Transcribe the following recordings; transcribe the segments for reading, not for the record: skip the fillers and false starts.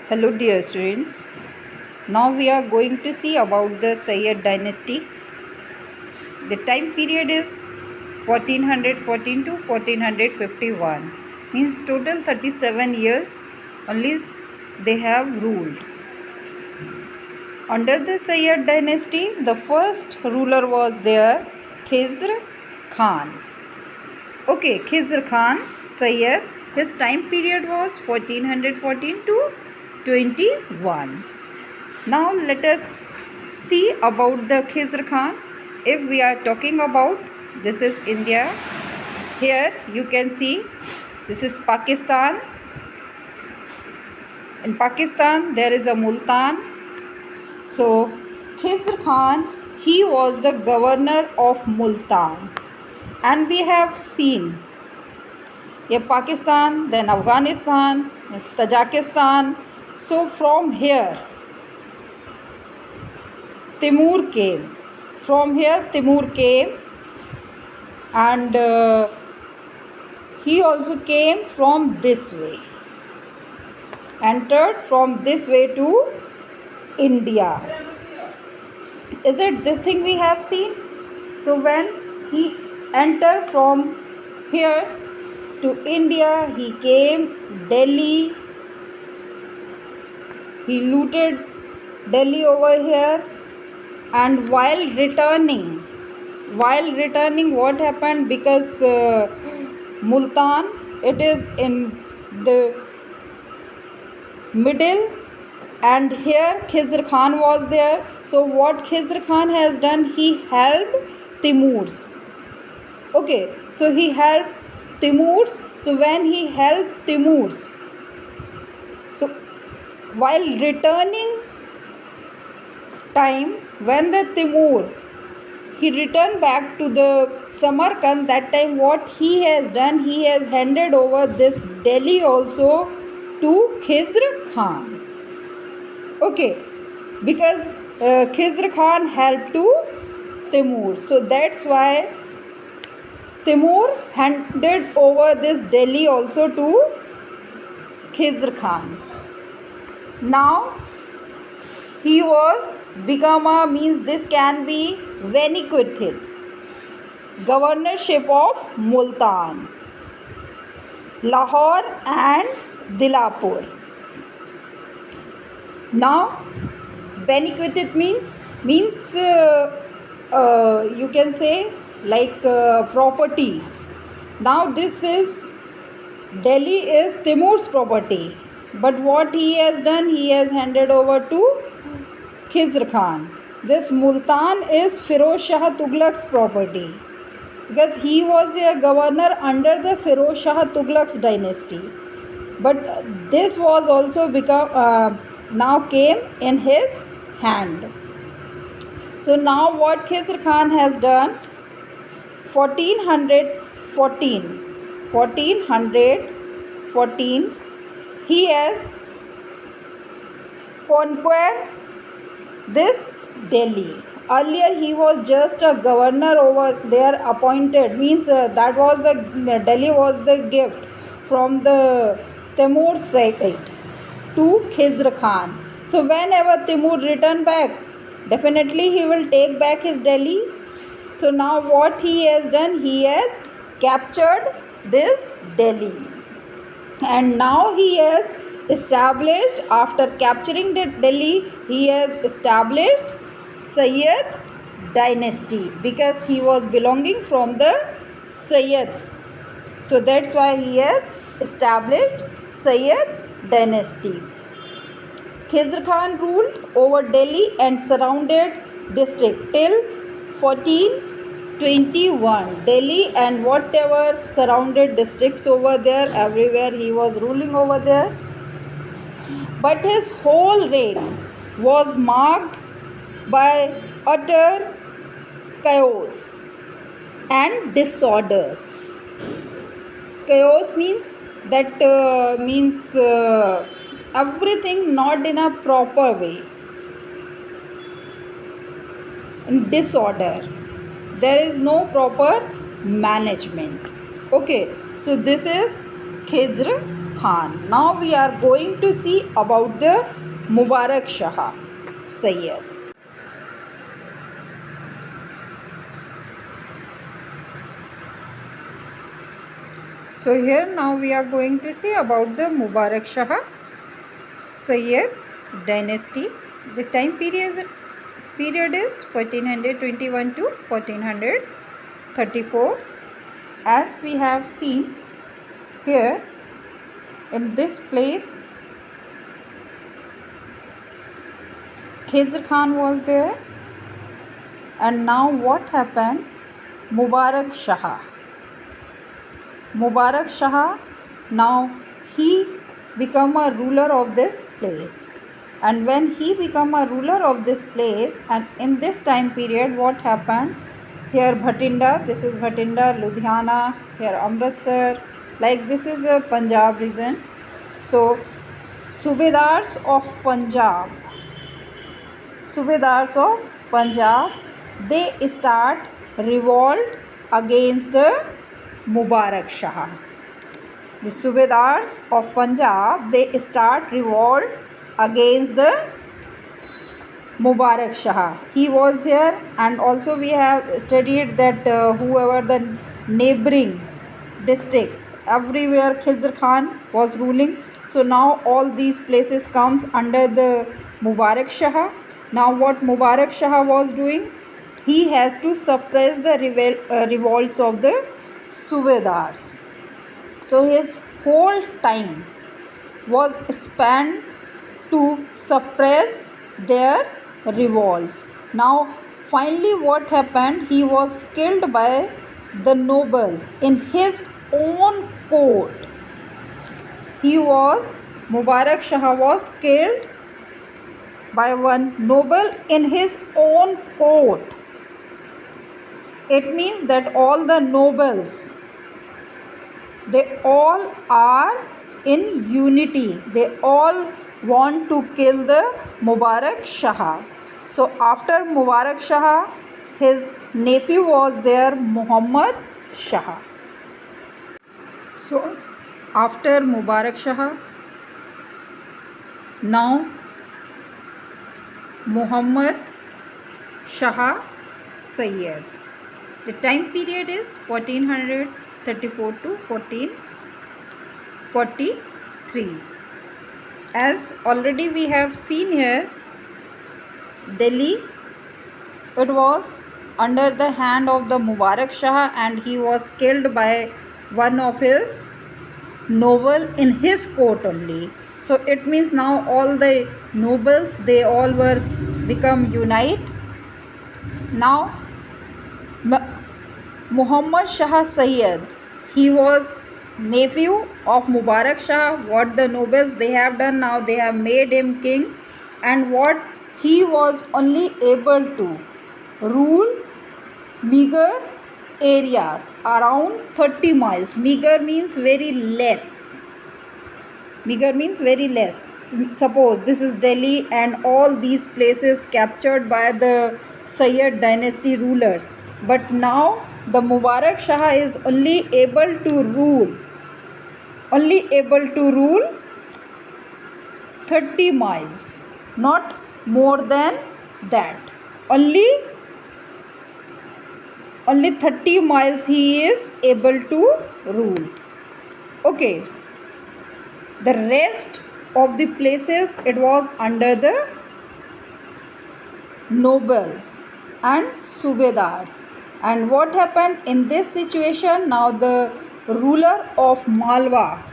Hello dear students. Now we are going to see about the Sayyid dynasty. The time period is 1414 to 1451. Means total 37 years only they have ruled. Under the Sayyid dynasty, the first ruler was there Khizr Khan. Okay, Khizr Khan, Sayyid, his time period was 1414 to 21. Now let us see about the Khizr Khan. If we are talking about, this is India. Here you can see this is Pakistan. In Pakistan there is a Multan. So Khizr Khan, he was the governor of Multan, and we have seen Pakistan, then Afghanistan, Tajikistan. So from here Timur came. From here Timur came, and he also came from this way, entered from this way to India. Is it this thing we have seen? So when he entered from here to India, he came Delhi. He looted Delhi over here, and while returning, what happened? Because Multan, it is in the middle, and here Khizr Khan was there. So what Khizr Khan has done, he helped Timurs. Okay, so he helped Timurs. So when he helped Timurs, so while returning time, when the Timur, he returned back to the Samarkand, that time what he has done, he has handed over this Delhi also to Khizr Khan. Okay, because Khizr Khan helped to Timur, so that's why Timur handed over this Delhi also to Khizr Khan. Now he was become a, means this can be vanquished, governorship of Multan, Lahore and Dilapur. Now vanquished means you can say like property. Now this is Delhi is Timur's property, but what he has done, he has handed over to Khizr Khan. This Multan is Firoz Shah Tughlaq's property, because he was a governor under the Firoz Shah Tughlaq's dynasty. But this was also become now came in his hand. So now what Khizr Khan has done, 1414, he has conquered this Delhi. Earlier he was just a governor over there, appointed, means that was the Delhi was the gift from the Timur side to Khizr Khan. So whenever Timur return back, definitely he will take back his Delhi. So now what he has done, he has captured this Delhi, and now he has established, after capturing the Delhi, he has established Sayyid dynasty, because he was belonging from the Sayyid. So that's why he has established Sayyid dynasty. Khizr Khan ruled over Delhi and surrounded district till 1421. Delhi and whatever surrounded districts over there, everywhere he was ruling over there. But his whole reign was marked by utter chaos and disorders. Chaos means that everything not in a proper way. In disorder, there is no proper management. Okay, so this is Khizr Khan. Now we are going to see about the Mubarak Shah Sayyid. So here now we are going to see about the Mubarak Shah Sayyid dynasty. The time period is 1421 to 1434. As we have seen here in this place, Khizr Khan was there, and now what happened? Mubarak Shah, now he become a ruler of this place. And when he become a ruler of this place, and in this time period what happened? Here Bhatinda, this is Bhatinda, Ludhiana, here Amritsar, like this is a Punjab region. So Subedars of Punjab, they start revolt against the Mubarak Shah. The Subedars of Punjab, they start revolt against the Mubarak Shah. He was here, and also we have studied that whoever the neighboring districts, everywhere Khizr Khan was ruling. So now all these places comes under the Mubarak Shah. Now what Mubarak Shah was doing? He has to suppress the revolts of the Subedars. So his whole time was spent to suppress their revolts. Now finally what happened? He was killed by the noble in his own court. Mubarak Shah was killed by one noble in his own court. It means that all the nobles, they all are in unity. They all want to kill the Mubarak Shah. So after Mubarak Shah, his nephew was there, Muhammad Shah. So after Mubarak Shah, now Muhammad Shah Sayyid. The time period is 1434 to 1443. As already we have seen here, Delhi, it was under the hand of the Mubarak Shah, and he was killed by one of his noble in his court only. So it means now all the nobles, they all were become unite. Now Muhammad Shah Sayyid, he was nephew of Mubarak Shah. What the nobles they have done now, they have made him king, and what he was only able to rule meager areas around 30 miles. Meager means very less. Suppose this is Delhi, and all these places captured by the Sayyid dynasty rulers, but now the Mubarak Shah is only able to rule 30 miles, not more than that. Only 30 miles he is able to rule. Okay, the rest of the places, it was under the nobles and subedars. And what happened in this situation? Now the ruler of Malwa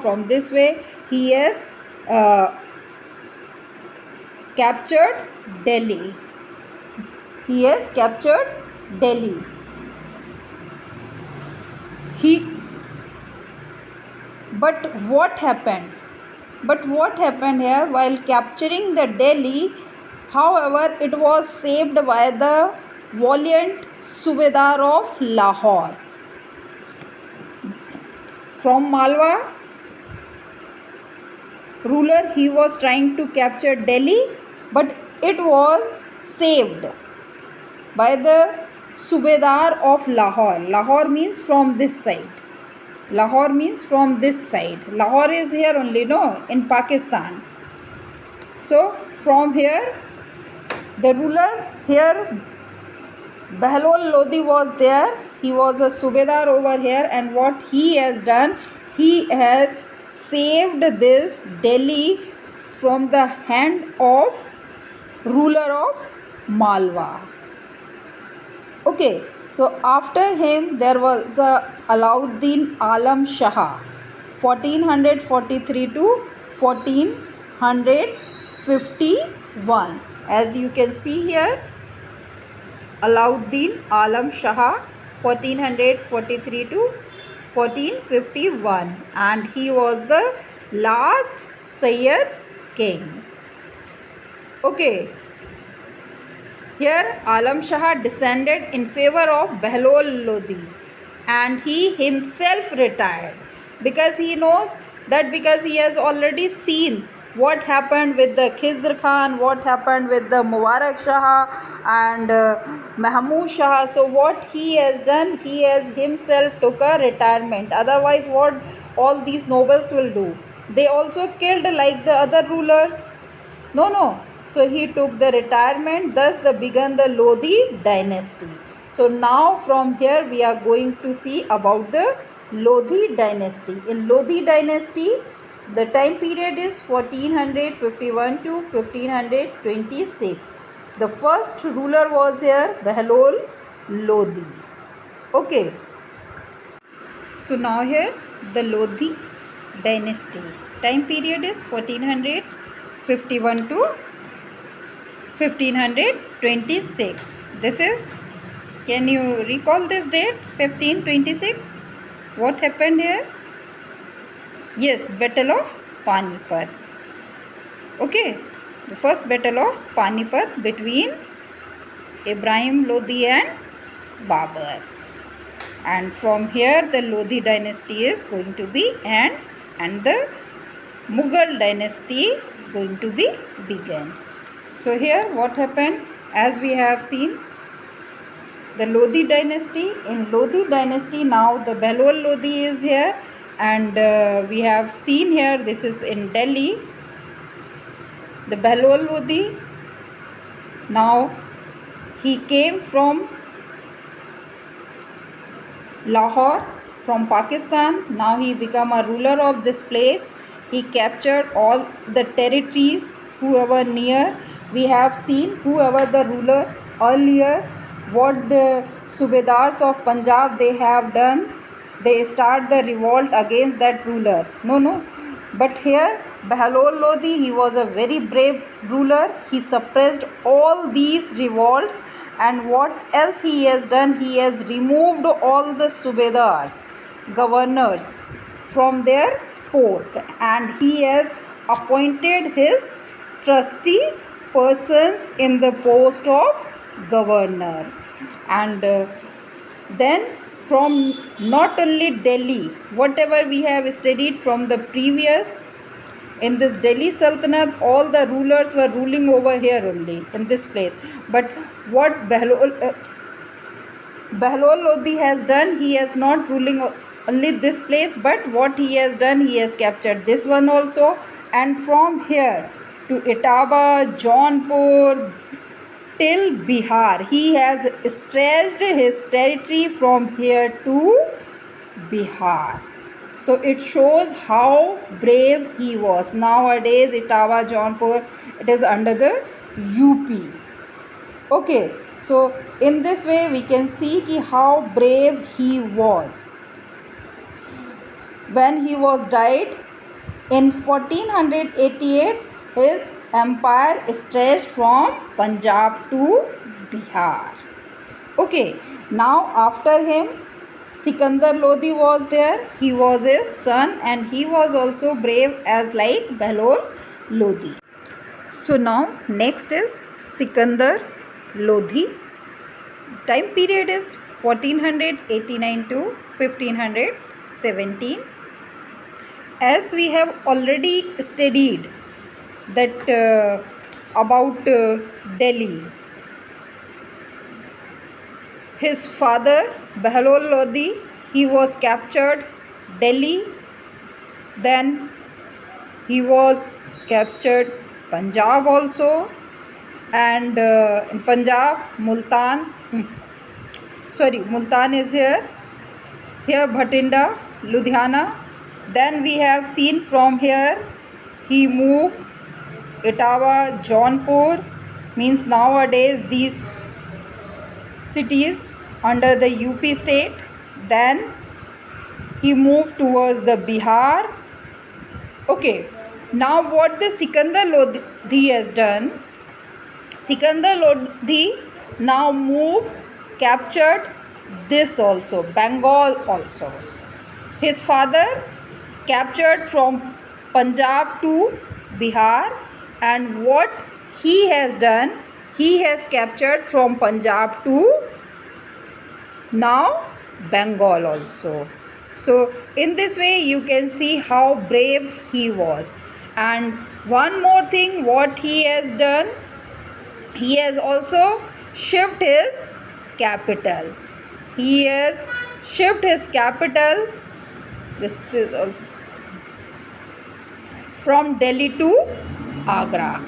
from this way, he has captured Delhi. But what happened here? While capturing the Delhi, however, it was saved by the valiant Subedar of Lahore. From Malwa ruler, he was trying to capture Delhi, but it was saved by the Subedar of Lahore. Lahore means from this side. Lahore means from this side. Lahore is here only, no, in Pakistan. So from here, the ruler here, Behlol Lodi was there. He was a Subedar over here, and what he has done, he has saved this Delhi from the hand of ruler of Malwa. Okay, so after him there was Alauddin Alam Shah, 1443 to 1451. As you can see here, Alauddin Alam Shah, 1443 to 1451, and he was the last Sayyid king. Okay, here Alam Shah descended in favor of Behlol Lodi, and he himself retired because he knows that, because he has already seen what happened with the Khizr Khan, what happened with the Mubarak Shah and Mahmud Shah. So what he has done, he has himself took a retirement. Otherwise, what all these nobles will do? They also killed like the other rulers. No. So he took the retirement. Thus began the Lodi dynasty. So now from here we are going to see about the Lodi dynasty. In Lodi dynasty, the time period is 1451 to 1526. The first ruler was here Behlol Lodi. Okay. So now here the Lodi dynasty. Time period is 1451 to 1526. This is, can you recall this date, 1526? What happened here? Yes, Battle of Panipat. Okay, the first Battle of Panipat between Ibrahim Lodi and Babur. And from here the Lodi dynasty is going to be end, and the Mughal dynasty is going to be begun. So here what happened, as we have seen, the Lodi dynasty. In Lodi dynasty now the Behlol Lodi is here, and we have seen here, this is in Delhi, the Behlol Lodi. Now he came from Lahore, from Pakistan. Now he became a ruler of this place. He captured all the territories, whoever near. We have seen whoever the ruler earlier, what the Subedars of Punjab they have done. They start the revolt against that ruler. No. But here Behlol Lodi, he was a very brave ruler. He suppressed all these revolts, and what else he has done? He has removed all the Subedars, governors, from their post, and he has appointed his trusty persons in the post of governor. And then from not only Delhi, whatever we have studied from the previous, in this Delhi Sultanate, all the rulers were ruling over here only, in this place. But what Behlol Lodi has done, he has not ruling only this place, but what he has done, he has captured this one also, and from here to Etawah, Jaunpur, till Bihar, he has stretched his territory from here to Bihar. So it shows how brave he was. Nowadays Etawah, Jaunpur, it is under the UP. Okay, so in this way we can see how brave he was. When he was died in 1488, his empire stretched from Punjab to Bihar. Okay, now after him Sikandar Lodi was there. He was his son, and he was also brave as like Behlol Lodi. So now next is Sikandar Lodi. Time period is 1489 to 1517. As we have already studied that about Delhi, his father Behlol Lodi, he was captured Delhi, then he was captured Punjab also, and in Punjab, Multan, Multan is here, Bhatinda, Ludhiana. Then we have seen from here he moved Etawah, Jaunpur, means nowadays these cities under the UP state. Then he moved towards the Bihar. Okay, now what the Sikandar Lodhi has done, Sikandar Lodhi now moves, captured this also, Bengal also. His father captured from Punjab to Bihar, and what he has done, he has captured from Punjab to now Bengal also. So in this way you can see how brave he was. And one more thing what he has done, he has also shifted his capital. He has shifted his capital. This is also from Delhi to Agra.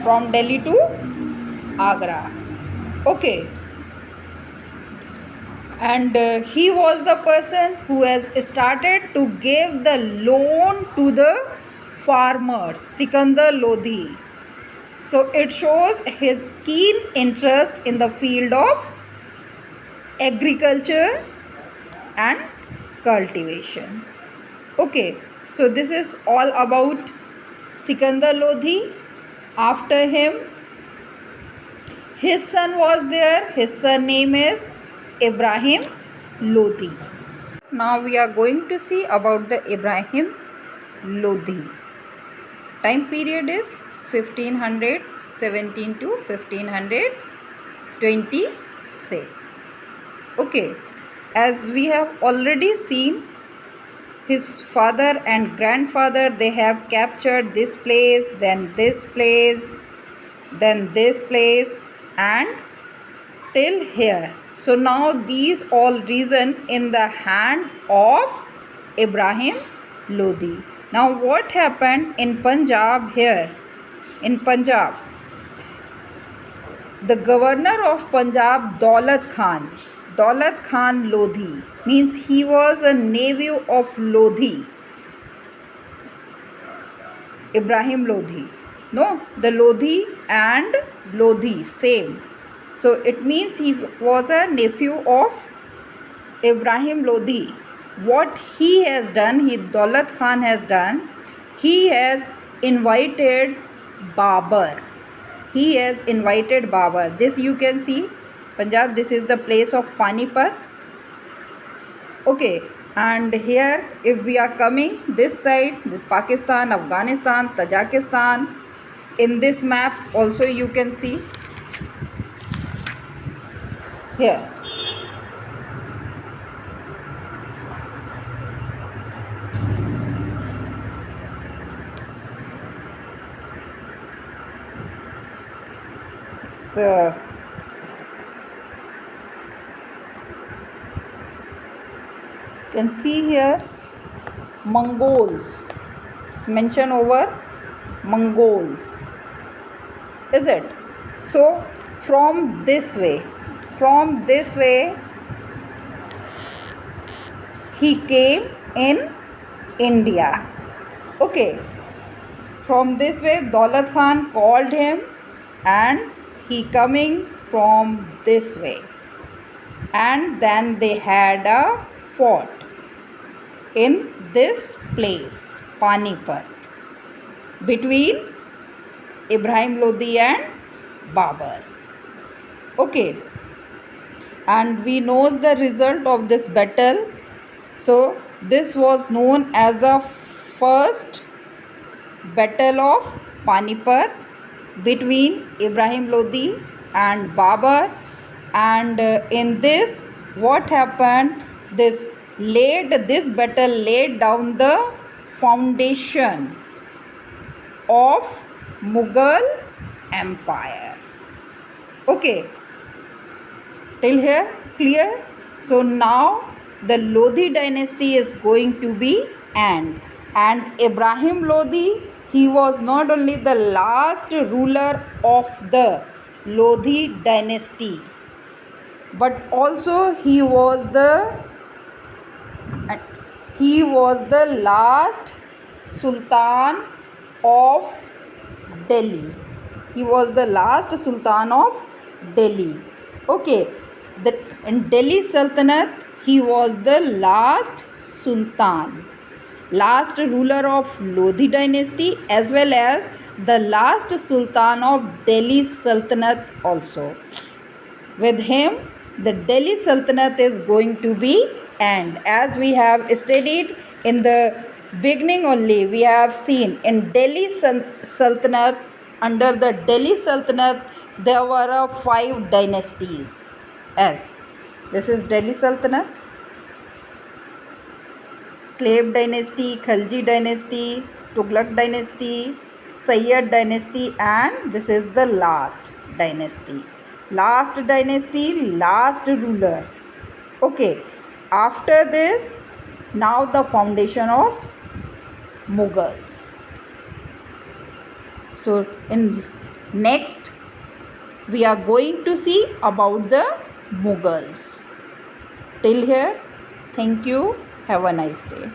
From Delhi to Agra. Okay. And he was the person who has started to give the loan to the farmers, Sikandar Lodhi. So it shows his keen interest in the field of agriculture and cultivation. Okay, so this is all about Sikandar Lodhi. After him, his son was there. His son name is Ibrahim Lodhi. Now we are going to see about the Ibrahim Lodhi. Time period is 1517 to 1526. Okay, as we have already seen, his father and grandfather, they have captured this place, then this place, then this place, and till here. So now these all region in the hand of Ibrahim Lodhi. Now what happened in Punjab here? In Punjab, the governor of Punjab, Daulat Khan Lodhi, means he was a nephew of Lodhi, Ibrahim Lodhi. No, the Lodhi and Lodhi same. So it means he was a nephew of Ibrahim Lodhi. What he has done, Daulat Khan has done, he has invited Babur. He has invited Babur. This you can see, Punjab, this is the place of Panipat. Okay, and here if we are coming this side, Pakistan, Afghanistan, Tajikistan, in this map also you can see here. So you can see here Mongols. It's mentioned over Mongols. Is it? So from this way he came in India. Okay. From this way Daulat Khan called him and he coming from this way. And then they had a fort in this place, Panipat, between Ibrahim Lodhi and Babur. Okay, and we knows the result of this battle. So this was known as a first battle of Panipat between Ibrahim Lodhi and Babur. And in this, what happened, this battle laid down the foundation of Mughal Empire. Okay, till here clear? So now the Lodhi dynasty is going to be end. And Ibrahim Lodhi, he was not only the last ruler of the Lodhi dynasty, but also he was the last Sultan of Delhi. He was the last Sultan of Delhi. Okay, in Delhi Sultanate, he was the last Sultan, last ruler of Lodhi dynasty, as well as the last Sultan of Delhi Sultanate also. With him, the Delhi Sultanate is going to be end. As we have studied in the beginning only, we have seen in Delhi Sultanate, under the Delhi Sultanate, there were 5 dynasties. As this is Delhi Sultanate, Slave dynasty, Khalji dynasty, Tughlaq dynasty, Sayyid dynasty, and this is the last dynasty. Last dynasty, last ruler. Okay, after this, now the foundation of Mughals. So in next, we are going to see about the Mughals. Till here, thank you. Have a nice day.